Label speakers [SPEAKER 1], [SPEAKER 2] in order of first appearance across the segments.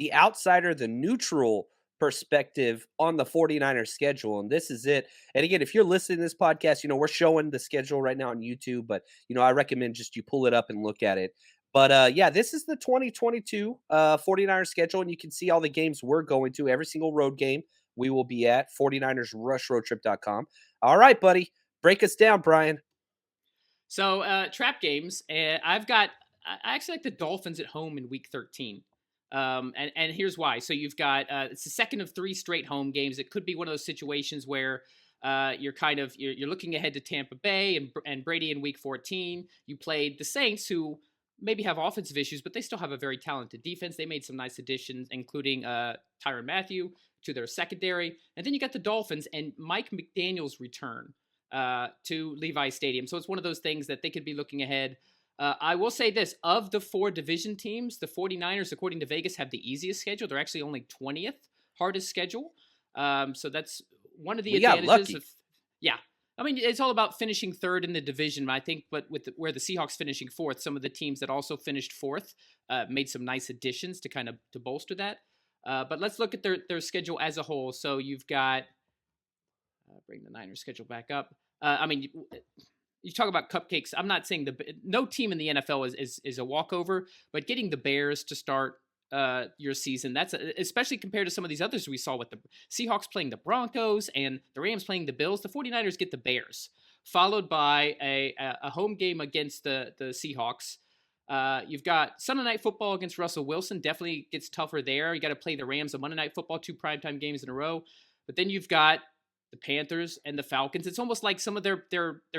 [SPEAKER 1] the outsider, the neutral perspective on the 49ers schedule. And this is it. And again, if you're listening to this podcast, we're showing the schedule right now on YouTube, but I recommend just you pull it up and look at it. But yeah, this is the 2022 49ers schedule, and you can see all the games we're going to, every single road game we will be at 49ersrushroadtrip.com. All right, buddy. Break us down, Brian.
[SPEAKER 2] So trap games, I actually like the Dolphins at home in Week 13. And here's why. So you've got it's the second of 3 straight home games. It could be one of those situations where you're looking ahead to Tampa Bay and Brady in Week 14. You played the Saints, who maybe have offensive issues, but they still have a very talented defense. They made some nice additions, including Tyrann Mathieu to their secondary. And then you got the Dolphins and Mike McDaniel's return to Levi Stadium. So it's one of those things that they could be looking ahead. I will say this, of the 4 division teams, the 49ers, according to Vegas, have the easiest schedule. They're actually only 20th hardest schedule. So that's one of the advantages of, yeah. I mean, it's all about finishing third in the division. I think, but where the Seahawks finishing 4th, some of the teams that also finished 4th made some nice additions to kind of to bolster that. But let's look at their schedule as a whole. So you've got, bring the Niners schedule back up. I mean, you talk about cupcakes. I'm not saying no team in the NFL is a walkover, but getting the Bears to start your season, that's especially compared to some of these others we saw with the Seahawks playing the Broncos and the Rams playing the Bills. The 49ers get the Bears, followed by a home game against the Seahawks. You've got Sunday Night Football against Russell Wilson. Definitely gets tougher there. You got to play the Rams on Monday Night Football, 2 primetime games in a row. But then you've got the Panthers and the Falcons. It's almost like some of their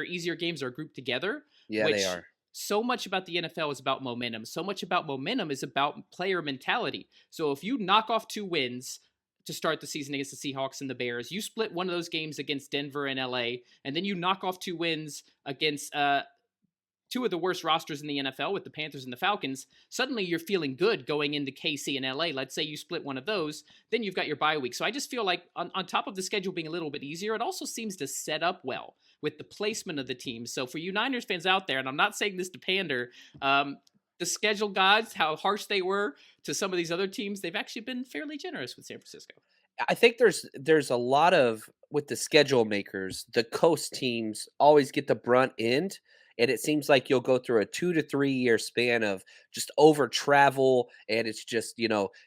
[SPEAKER 2] easier games are grouped together.
[SPEAKER 1] Yeah, they are.
[SPEAKER 2] So much about the NFL is about momentum. So much about momentum is about player mentality. So if you knock off 2 wins to start the season against the Seahawks and the Bears, you split one of those games against Denver and LA, and then you knock off 2 wins against 2 of the worst rosters in the NFL with the Panthers and the Falcons, suddenly you're feeling good going into KC and LA. Let's say you split one of those, then you've got your bye week. So I just feel like on top of the schedule being a little bit easier, it also seems to set up well with the placement of the teams. So for you Niners fans out there, and I'm not saying this to pander, the schedule gods, how harsh they were to some of these other teams, they've actually been fairly generous with San Francisco.
[SPEAKER 1] I think there's a lot of, with the schedule makers, the coast teams always get the brunt end. And it seems like you'll go through a 2 to 3 year span of just over travel. And it's just,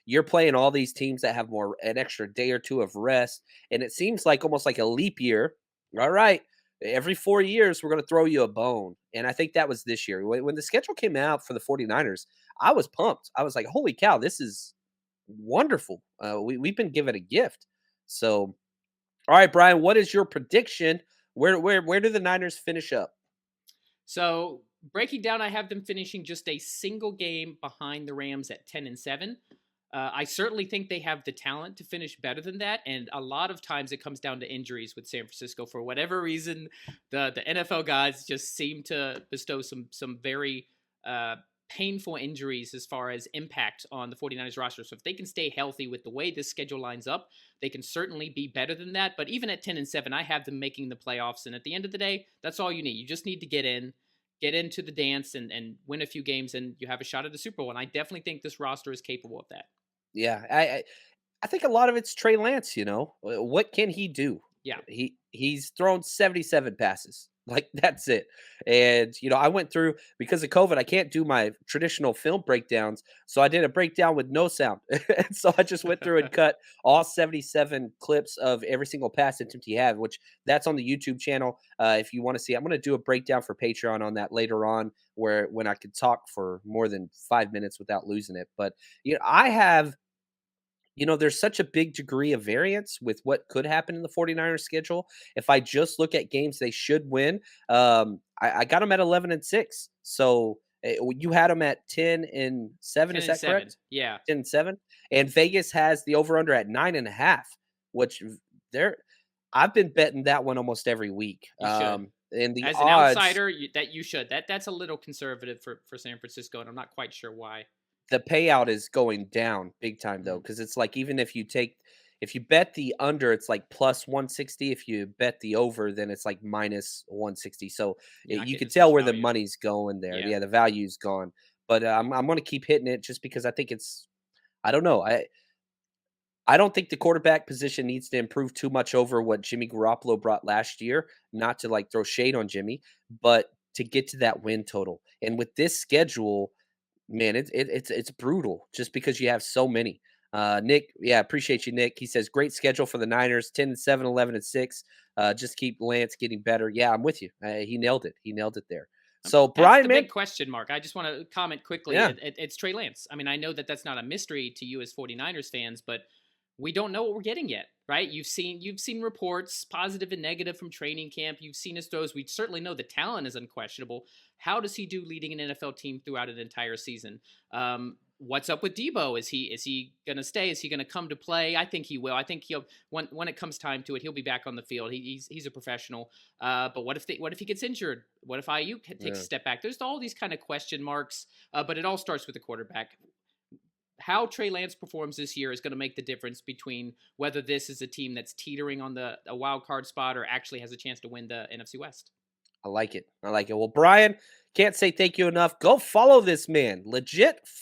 [SPEAKER 1] you're playing all these teams that have an extra day or 2 of rest. And it seems like almost like a leap year. All right. Every 4 years, we're going to throw you a bone. And I think that was this year. When the schedule came out for the 49ers, I was pumped. I was like, holy cow, this is wonderful. We've been given a gift. So, all right, Brian, what is your prediction? Where do the Niners finish up?
[SPEAKER 2] So breaking down, I have them finishing just a single game behind the Rams at 10-7. I certainly think they have the talent to finish better than that, and a lot of times it comes down to injuries with San Francisco. For whatever reason, the NFL guys just seem to bestow some very painful injuries as far as impact on the 49ers roster. So if they can stay healthy with the way this schedule lines up, they can certainly be better than that. But even at 10-7, I have them making the playoffs. And at the end of the day, that's all you need. You just need to get into the dance and win a few games, and you have a shot at the Super Bowl. And I definitely think this roster is capable of that.
[SPEAKER 1] Yeah, I think a lot of it's Trey Lance. What can he do?
[SPEAKER 2] Yeah,
[SPEAKER 1] he's thrown 77 passes. Like, that's it. And, I went through, because of COVID, I can't do my traditional film breakdowns. So I did a breakdown with no sound. And so I just went through and cut all 77 clips of every single pass attempt he had, which that's on the YouTube channel. If you want to see, I'm going to do a breakdown for Patreon on that later on, when I could talk for more than 5 minutes without losing it. But, I have, there's such a big degree of variance with what could happen in the 49ers schedule. If I just look at games they should win, I got them at 11-6. So you had them at 10-7. Is that correct?
[SPEAKER 2] Yeah.
[SPEAKER 1] 10-7. And Vegas has the over-under at 9.5, which I've been betting that one almost every week.
[SPEAKER 2] You should.
[SPEAKER 1] And
[SPEAKER 2] as
[SPEAKER 1] an
[SPEAKER 2] outsider, you should. That's a little conservative for San Francisco, and I'm not quite sure why.
[SPEAKER 1] The payout is going down big time, though, because it's like, even if you bet the under, it's like plus 160. If you bet the over, then it's like minus 160. So you can tell where the money's going there. Yeah, the value's gone. But I'm going to keep hitting it just because I think I don't know. I don't think the quarterback position needs to improve too much over what Jimmy Garoppolo brought last year. Not to like throw shade on Jimmy, but to get to that win total. And with this schedule, man, it's brutal just because you have so many. Nick, yeah, appreciate you, Nick. He says great schedule for the Niners: 10-7, 11-6. Just keep Lance getting better. Yeah, I'm with you. He nailed it. He nailed it there. So
[SPEAKER 2] That's
[SPEAKER 1] Brian,
[SPEAKER 2] the
[SPEAKER 1] man,
[SPEAKER 2] big question mark. I just want to comment quickly.
[SPEAKER 1] yeah,
[SPEAKER 2] It's Trey Lance. I mean, I know that that's not a mystery to you as 49ers fans, but we don't know what we're getting yet, right? You've seen reports, positive and negative from training camp. You've seen his throws. We certainly know the talent is unquestionable. How does he do leading an NFL team throughout an entire season? What's up with Debo? Is he going to stay? Is he going to come to play? I think he will. I think he'll when it comes time to it, he'll be back on the field. He's a professional. But what if he gets injured? What if IU takes a
[SPEAKER 1] yeah,
[SPEAKER 2] step back? There's all these kind of question marks. But it all starts with the quarterback. How Trey Lance performs this year is going to make the difference between whether this is a team that's teetering on a wild card spot or actually has a chance to win the NFC West.
[SPEAKER 1] I like it. I like it. Well, Brian, can't say thank you enough. Go follow this man,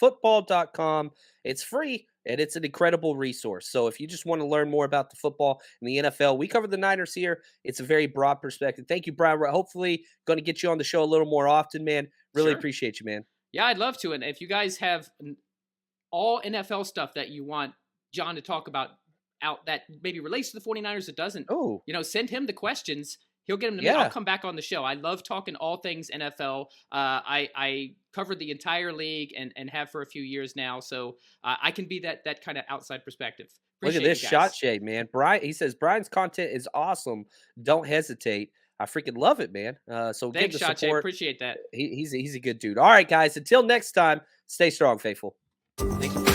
[SPEAKER 1] legitfootball.com. It's free and it's an incredible resource. So if you just want to learn more about the football and the NFL, we cover the Niners here. It's a very broad perspective. Thank you, Brian. We're hopefully going to get you on the show a little more often, man. Really
[SPEAKER 2] Sure.
[SPEAKER 1] appreciate you, man.
[SPEAKER 2] Yeah, I'd love to. And if you guys have all NFL stuff that you want John to talk about out that maybe relates to the 49ers that doesn't,
[SPEAKER 1] Oh,
[SPEAKER 2] send him the questions. He'll get them to me. I'll
[SPEAKER 1] yeah.
[SPEAKER 2] come back on the show. I love talking all things NFL. I covered the entire league and have for a few years now, so I can be that kind of outside perspective.
[SPEAKER 1] Look at
[SPEAKER 2] Appreciate
[SPEAKER 1] this
[SPEAKER 2] you
[SPEAKER 1] shot
[SPEAKER 2] guys.
[SPEAKER 1] shade, man. Brian, he says Brian's content is awesome. Don't hesitate. I freaking love it, man. So give
[SPEAKER 2] Thanks,
[SPEAKER 1] the
[SPEAKER 2] Shache.
[SPEAKER 1] support.
[SPEAKER 2] Appreciate that.
[SPEAKER 1] He's a good dude. All right, guys. Until next time, stay strong, faithful.
[SPEAKER 2] Thank you.